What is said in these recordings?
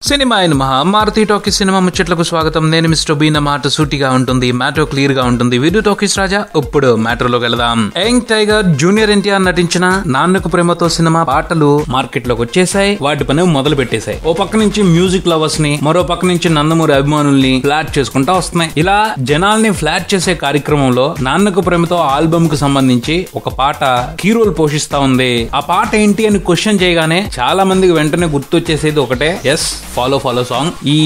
Cinema అయిన Maruti talkies cinema ముచ్చట్లకు స్వాగతం. నేను మిస్టర్ బీన్. మాట సూటిగా ఉంటుంది, మ్యాటర్ క్లియర్ గా ఉంటుంది. వీడియో టాకీస్ రాజా. ఇప్పుడు మ్యాటర్ లోకి వెళదాం. యంగ్ టైగర్ జూనియర్ ఎన్టీఆర్ నటించిన నాన్నకు ప్రేమతో సినిమా పాటలు మార్కెట్ లోకి వచ్చేసాయి. వాటి పని మొదలు పెట్టేశాయి. ఓ పక్క నుంచి మ్యూజిక్ లవర్స్ ని, మరో పక్క నుంచి నందమూరి అభిమానుల్ని ఫ్లాట్ చేసుకుంటా వస్తున్నాయి. ఇలా జనాల్ని ఫ్లాట్ చేసే కార్యక్రమంలో నాన్నకు ప్రేమతో ఆల్బమ్ కు సంబంధించి ఒక పాట కీ రోల్ పోషిస్తా ఉంది. ఆ పాట ఏంటి అని క్వశ్చన్ చేయగానే చాలా మందికి వెంటనే గుర్తొచ్చేసేది ఒకటే, ఎస్, ఫాలో సాంగ్. ఈ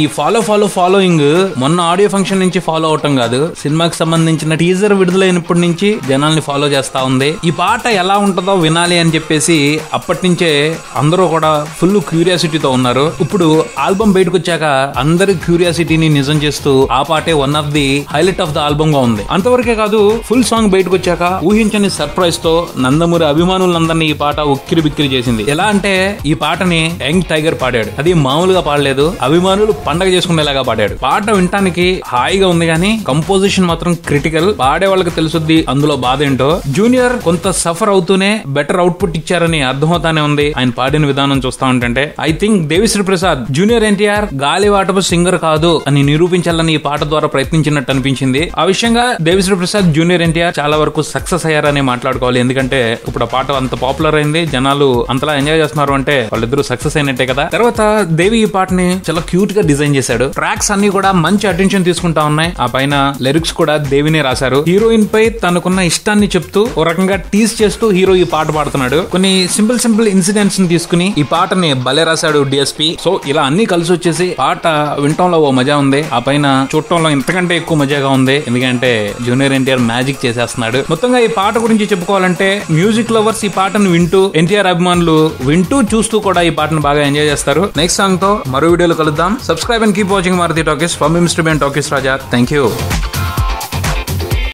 ఫాలోయింగ్ మొన్న ఆడియో ఫంక్షన్ నుంచి ఫాలో అవటం కాదు, సినిమాకి సంబంధించిన టీజర్ విడుదలైనప్పటి నుంచి జనాల్ని ఫాలో చేస్తా ఉంది. ఈ పాట ఎలా ఉంటుందో వినాలి అని చెప్పేసి అప్పటి నుంచే అందరూ కూడా ఫుల్ క్యూరియాసిటీతో ఉన్నారు. ఇప్పుడు ఆల్బమ్ బయటకు వచ్చాక అందరి క్యూరియాసిటీని నిజం చేస్తూ ఆ పాటే one of the highlight of the album గా ఉంది. అంతవరకే కాదు, ఫుల్ సాంగ్ బయటకు వచ్చాక ఊహించని సర్ప్రైజ్ తో నందమూరి అభిమానులందరినీ ఈ పాట ఉక్కిరి బిక్కిరి చేసింది. ఎలా అంటే ఈ పాటని యంగ్ టైగర్ పాడాడు. అది మామూలుగా పాడలేదు, అభిమానులు పండగ చేసుకునేలాగా పాడాడు. పాట వినటానికి హాయిగా ఉంది కానీ కంపోజిషన్ మాత్రం క్రిటికల్. పాడే వాళ్ళకి తెలుసుద్ది అందులో బాధ ఏంటో. జూనియర్ కొంత సఫర్ అవుతూనే బెటర్ అవుట్పుట్ ఇచ్చారని అర్థమవుతానే ఉంది ఆయన పాడిన విధానం చూస్తా ఉంటే. I think Devi Sri Prasad junior NTR గాలివాటపు సింగర్ కాదు అని నిరూపించాలని ఈ పాట ద్వారా ప్రయత్నించినట్టు అనిపించింది. ఆ విషయంగా దేవిశ్రీ ప్రసాద్ జూనియర్ ఎన్టీఆర్ చాలా వరకు సక్సెస్ అయ్యారని మాట్లాడుకోవాలి. ఎందుకంటే ఇప్పుడు ఆ పాట అంత పాపులర్ అయింది, జనాలు అంతలా ఎంజాయ్ చేస్తున్నారు అంటే వాళ్ళిద్దరూ సక్సెస్ అయినట్టే కదా. తర్వాత దేవి ఈ పాటని చాలా క్యూట్ గా డిజైన్ చేశాడు. ట్రాక్స్ అన్ని కూడా మంచి అటెన్షన్ తీసుకుంటా ఉన్నాయి. ఆ పైన లిరిక్స్ కూడా దేవినే రాశారు. హీరోయిన్ పై తనకున్న ఇష్టాన్ని చెప్తూ ఓ రకంగా టీజ్ చేస్తూ హీరో ఈ పాట పాడుతున్నాడు. కొన్ని సింపుల్ ఇన్సిడెంట్స్ ని తీసుకుని ఈ పాటని భలే రాశాడు డిఎస్పీ. సో ఇలా అన్ని కలిసి వచ్చేసి పాట వినటంలో ఓ మజా ఉంది, ఆ పైన చూడటంలో ఇంతకంటే ఎక్కువ మజాగా ఉంది. ఎందుకంటే జూనియర్ ఎన్టీఆర్ మ్యాజిక్ చేసేస్తున్నాడు. మొత్తంగా ఈ పాట గురించి చెప్పుకోవాలంటే మ్యూజిక్ లవర్స్ ఈ పాటను వింటూ, ఎన్టీఆర్ అభిమానులు వింటూ చూస్తూ కూడా ఈ పాటను బాగా ఎంజాయ్ చేస్తారు. నెక్స్ట్ సాంగ్ తో మరో వీడియోలో కలుద్దాం. Subscribe and keep watching Maruthi talkies. From mister Bean talkies Raja. Thank you.